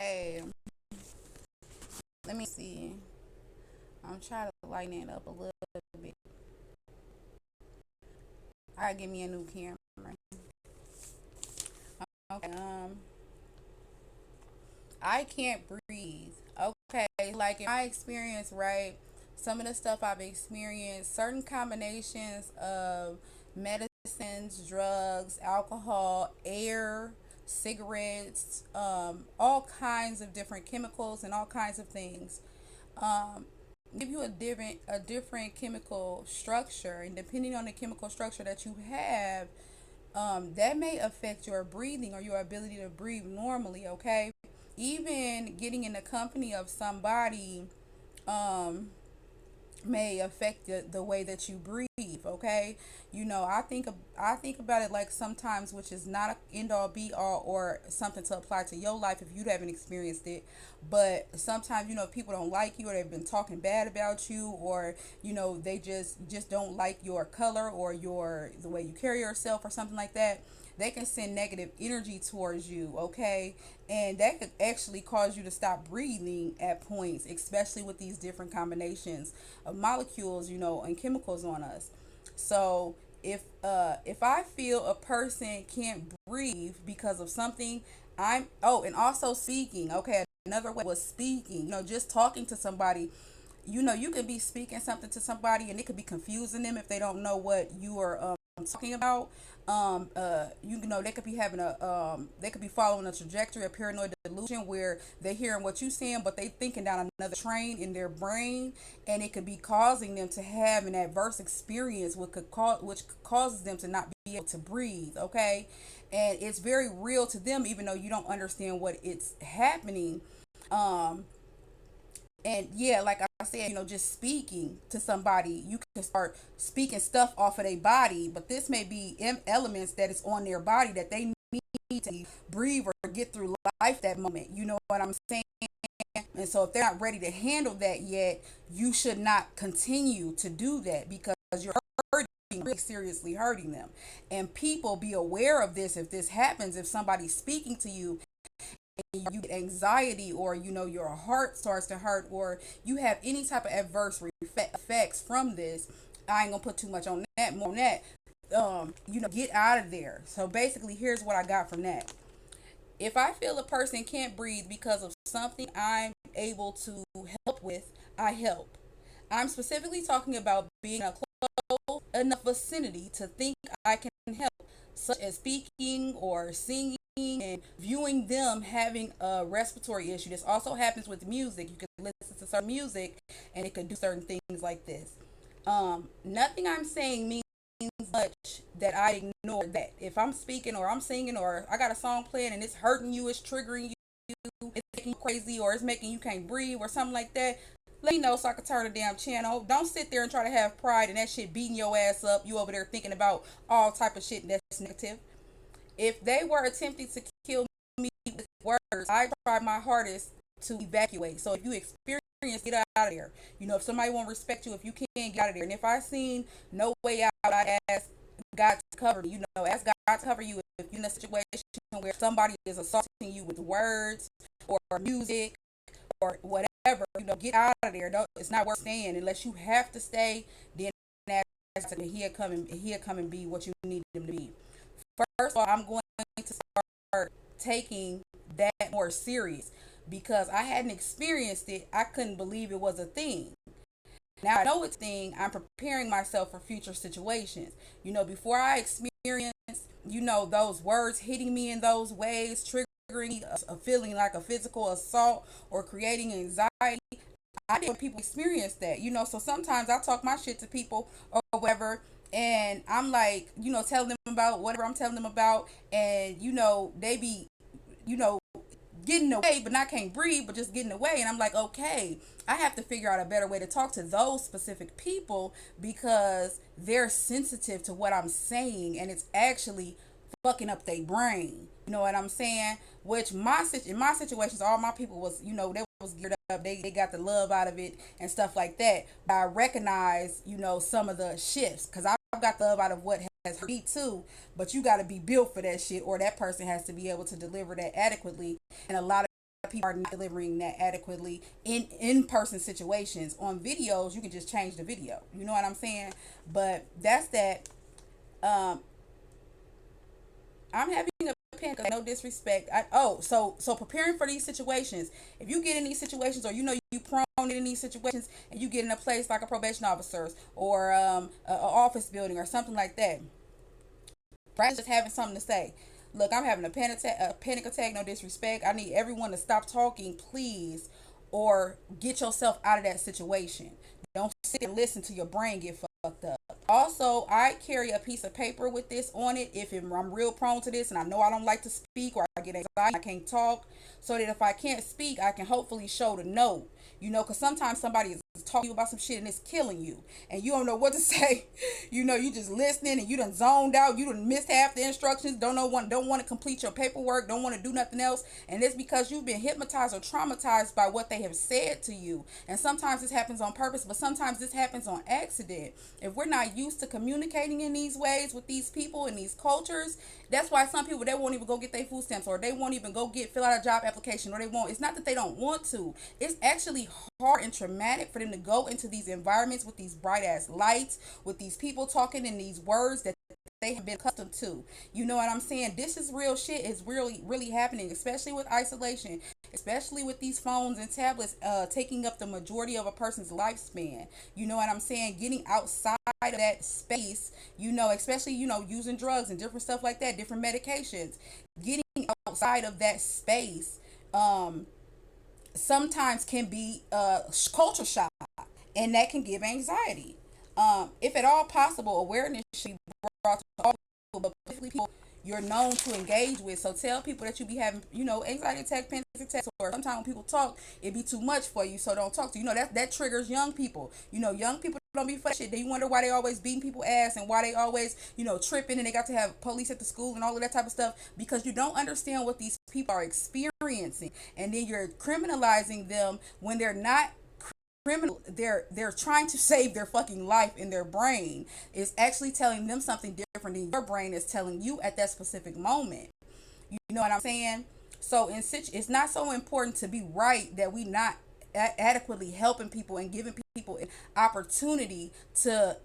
Hey, let me see. I'm trying to lighten it up a little bit. All right, give me a new camera. Okay. I can't breathe. Okay, like in my experience, right? Some of the stuff I've experienced, certain combinations of medicines, drugs, alcohol, air, cigarettes, all kinds of different chemicals and all kinds of things. Um, Give you a different chemical structure, and depending on the chemical structure that you have, that may affect your breathing or your ability to breathe normally. Okay, even getting in the company of somebody um may affect the way that you breathe. Okay, I think about it like sometimes, which is not a end all be all or something to apply to your life if you haven't experienced it, but sometimes if people don't like you or they've been talking bad about you, or they just don't like your color or your the way you carry yourself or something like that, they can send negative energy towards you. Okay, and that could actually cause you to stop breathing at points, especially with these different combinations of molecules, and chemicals on us. So if I feel a person can't breathe because of something, and also speaking. Okay, another way was speaking. Just talking to somebody. You can be speaking something to somebody and it could be confusing them if they don't know what you are talking about. They could be having they could be following a trajectory of paranoid delusion where they're hearing what you're saying, but they thinking down another train in their brain, and it could be causing them to have an adverse experience, which causes them to not be able to breathe. Okay, and it's very real to them, even though you don't understand what it's happening. Um, and yeah, like I said, just speaking to somebody, you can start speaking stuff off of their body, but this may be elements that is on their body that they need to breathe or get through life that moment. You know what I'm saying? And so if they're not ready to handle that yet, you should not continue to do that because you're hurting, really seriously hurting them. And people be aware of this if this happens, if somebody's speaking to you you get anxiety, or your heart starts to hurt, or you have any type of adverse effects from this. I ain't gonna put too much on that, more on that. Get out of there. So basically, here's what I got from that. If I feel a person can't breathe because of something I'm able to help with, I help. I'm specifically talking about being in a close enough vicinity to think I can help, such as speaking or singing and viewing them having a respiratory issue. This also happens with music. You can listen to certain music and it could do certain things like this. Nothing I'm saying means much that I ignore that. If I'm speaking or I'm singing or I got a song playing and it's hurting you, it's triggering you, it's making you crazy, or it's making you can't breathe or something like that, let me know so I can turn the damn channel. Don't sit there and try to have pride and that shit beating your ass up. You over there thinking about all type of shit that's negative. If they were attempting to kill me with words, I tried my hardest to evacuate. So if you experience, get out of there. If somebody won't respect you, if you can't, get out of there. And if I seen no way out, I ask God to cover me. Ask God to cover you if you're in a situation where somebody is assaulting you with words or music or whatever. Get out of there. It's not worth staying unless you have to stay. Then he'll come and be what you need him to be. First of all, I'm going to start taking that more serious because I hadn't experienced it. I couldn't believe it was a thing. Now I know it's a thing. I'm preparing myself for future situations. Before I experience, those words hitting me in those ways, triggering me, a feeling like a physical assault or creating anxiety. I didn't want people experience that, so sometimes I talk my shit to people or whatever, and I'm like, telling them about whatever I'm telling them about, and they be, you know, getting away, but not can't breathe, but just getting away, and I'm like, okay, I have to figure out a better way to talk to those specific people because they're sensitive to what I'm saying, and it's actually fucking up their brain. You know what I'm saying? Which in my situations, all my people was, they was geared up. They got the love out of it and stuff like that. But I recognize, some of the shifts because I've got the love out of what has hurt me too. But you got to be built for that shit, or that person has to be able to deliver that adequately. And a lot people are not delivering that adequately in person situations. On videos, you can just change the video. You know what I'm saying? But that's that. Um, I'm having a panic. No disrespect. So preparing for these situations. If you get in these situations, or you know you prone in these situations, and you get in a place like a probation officer's or a office building or something like that, right? Just having something to say. Look, I'm having a panic attack. No disrespect. I need everyone to stop talking, please, or get yourself out of that situation. Don't sit and listen to your brain get fucked up. Also, I carry a piece of paper with this on it if I'm real prone to this and I know I don't like to speak, or I get anxiety, I can't talk, so that if I can't speak, I can hopefully show the note. You know, because sometimes somebody is talking about some shit and it's killing you and you don't know what to say. You know, you just listening and you done zoned out, you done missed half the instructions, don't want to complete your paperwork, don't want to do nothing else, and it's because you've been hypnotized or traumatized by what they have said to you. And sometimes this happens on purpose, but sometimes this happens on accident. If we're not used to communicating in these ways with these people in these cultures, that's why some people, they won't even go get their food stamps, or they won't even go fill out a job application, or they won't. It's not that they don't want to, it's actually hard and traumatic for them to go into these environments with these bright ass lights, with these people talking in these words that they have been accustomed to. You know what I'm saying? This is real shit. It's really happening, especially with isolation, especially with these phones and tablets taking up the majority of a person's lifespan. You know what I'm saying? Getting outside of that space, you know, especially, you know, using drugs and different stuff like that, different medications, getting outside of that space sometimes can be culture shock, and that can give anxiety. If at all possible, awareness should be brought to all people, but particularly people you're known to engage with. So tell people that you be having, you know, anxiety attack, panic attacks, or sometimes when people talk, it be too much for you, so don't talk to you. You know, that triggers young people. You know, young people don't be for that shit. They wonder why they always beating people ass and why they always, you know, tripping, and they got to have police at the school and all of that type of stuff, because you don't understand what these people are experiencing, and then you're criminalizing them when they're not criminal. They're trying to save their fucking life, in their brain is actually telling them something different than your brain is telling you at that specific moment. You know what I'm saying? So it's not so important to be right that we not adequately helping people and giving people an opportunity to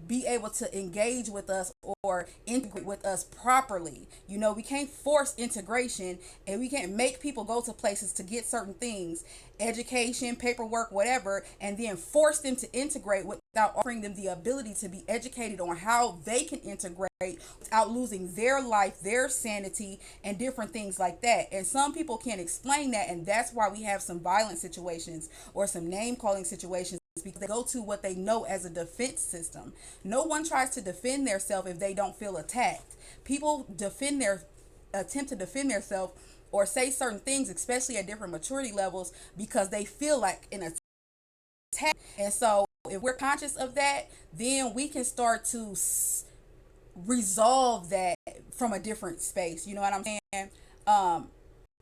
be able to engage with us or integrate with us properly. You know, we can't force integration, and we can't make people go to places to get certain things, education, paperwork, whatever, and then force them to integrate without offering them the ability to be educated on how they can integrate without losing their life, their sanity, and different things like that. And some people can't explain that, and that's why we have some violent situations or some name calling situations, because they go to what they know as a defense system. No one tries to defend themselves if they don't feel attacked. People attempt to defend themselves or say certain things, especially at different maturity levels, because they feel like an attack. And so if we're conscious of that, then we can start to resolve that from a different space. You know what I'm saying?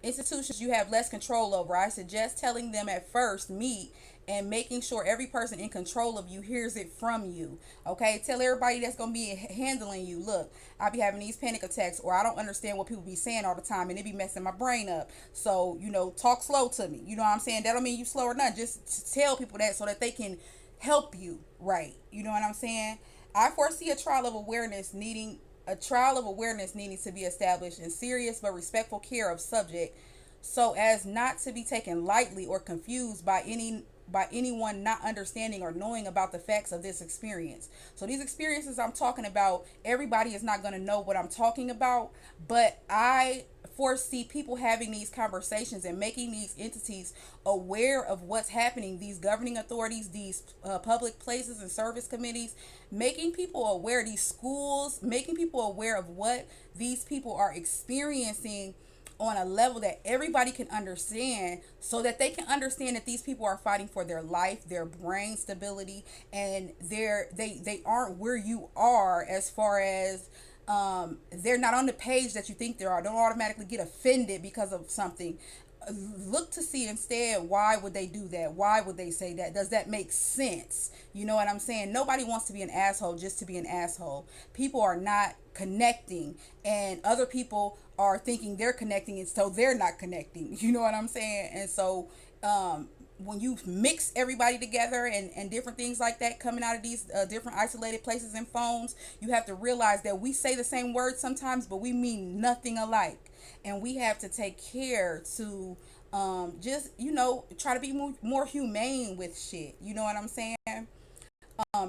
Institutions you have less control over, I suggest telling them at first meet and making sure every person in control of you hears it from you. Okay, tell everybody that's gonna be handling you, look, I be having these panic attacks, or I don't understand what people be saying all the time, and it be messing my brain up, so, you know, talk slow to me. You know what I'm saying? That don't mean you slow or not, just tell people that so that they can help you, right? You know what I'm saying? I foresee a trial of awareness needing to be established in serious but respectful care of subject, so as not to be taken lightly or confused by anyone not understanding or knowing about the facts of this experience. So these experiences I'm talking about, everybody is not going to know what I'm talking about, but I foresee people having these conversations and making these entities aware of what's happening, these governing authorities, these public places and service committees, making people aware, these schools, making people aware of what these people are experiencing on a level that everybody can understand, so that they can understand that these people are fighting for their life, their brain stability, and they aren't where you are, as far as they're not on the page that you think they are. Don't automatically get offended because of something. look to see instead, why would they do that? Why would they say that? Does that make sense? You know what I'm saying? Nobody wants to be an asshole just to be an asshole. People are not connecting, and other people are thinking they're connecting, and so they're not connecting. You know what I'm saying? And so when you mix everybody together, and different things like that coming out of these different isolated places and phones, you have to realize that we say the same words sometimes, but we mean nothing alike. And we have to take care to just, try to be more humane with shit. You know what I'm saying?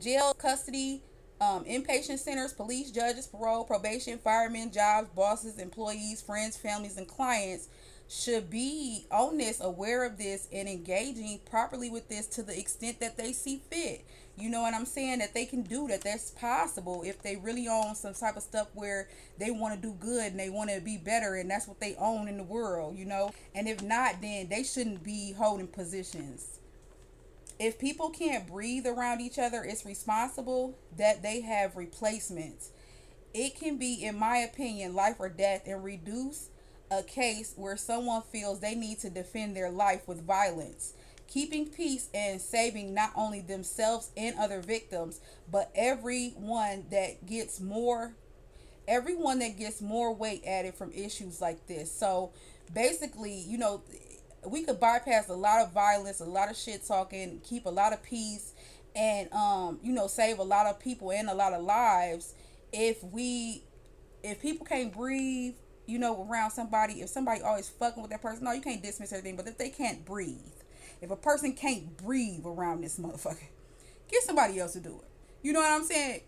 Jail, custody, inpatient centers, police, judges, parole, probation, firemen, jobs, bosses, employees, friends, families, and clients should be on this, aware of this, and engaging properly with this to the extent that they see fit. You know what I'm saying? That they can do that. That's possible if they really own some type of stuff where they want to do good and they want to be better, and that's what they own in the world. And if not, then they shouldn't be holding positions. If people can't breathe around each other, it's responsible that they have replacements. It can be, in my opinion, life or death, and reduce a case where someone feels they need to defend their life with violence. Keeping peace and saving not only themselves and other victims, but everyone that gets more weight added from issues like this. So basically, we could bypass a lot of violence, a lot of shit talking, keep a lot of peace, and save a lot of people and a lot of lives if people can't breathe, around somebody. If somebody always fucking with that person, no, you can't dismiss everything, but if they can't breathe, if a person can't breathe around this motherfucker, get somebody else to do it. You know what I'm saying?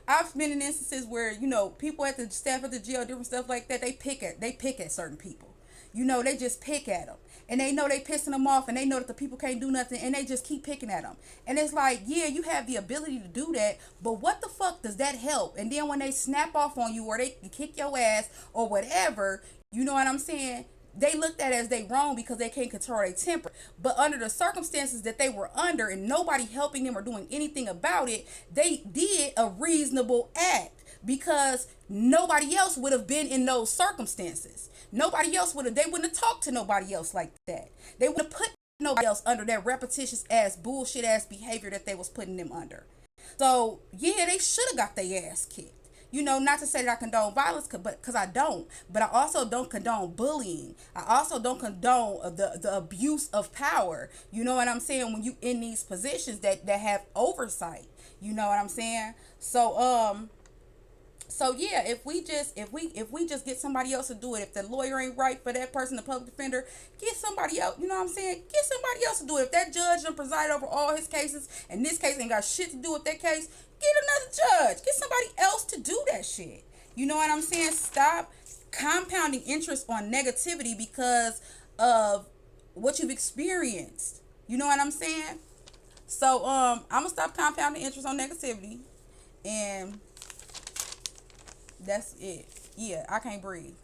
I've been in instances where, people at the staff at the jail, different stuff like that, they pick at certain people. They just pick at them. And they know they pissing them off, and they know that the people can't do nothing, and they just keep picking at them. And it's like, yeah, you have the ability to do that, but what the fuck does that help? And then when they snap off on you, or they kick your ass or whatever, you know what I'm saying? They looked at it as they wrong because they can't control their temper. But under the circumstances that they were under, and nobody helping them or doing anything about it, they did a reasonable act, because nobody else would have been in those circumstances. Nobody else they wouldn't have talked to nobody else like that. They wouldn't have put nobody else under that repetitious ass, bullshit ass behavior that they was putting them under. So yeah, they should have got their ass kicked. Not to say that I condone violence, because I don't. But I also don't condone bullying. I also don't condone the abuse of power. You know what I'm saying? When you in these positions that have oversight. You know what I'm saying? So yeah, if we just get somebody else to do it, if the lawyer ain't right for that person, the public defender, get somebody else. You know what I'm saying? Get somebody else to do it. If that judge done preside over all his cases, and this case ain't got shit to do with that case, get another judge. Get somebody else to do that shit. You know what I'm saying? Stop compounding interest on negativity because of what you've experienced. You know what I'm saying? So I'm gonna stop compounding interest on negativity, and that's it. Yeah, I can't breathe.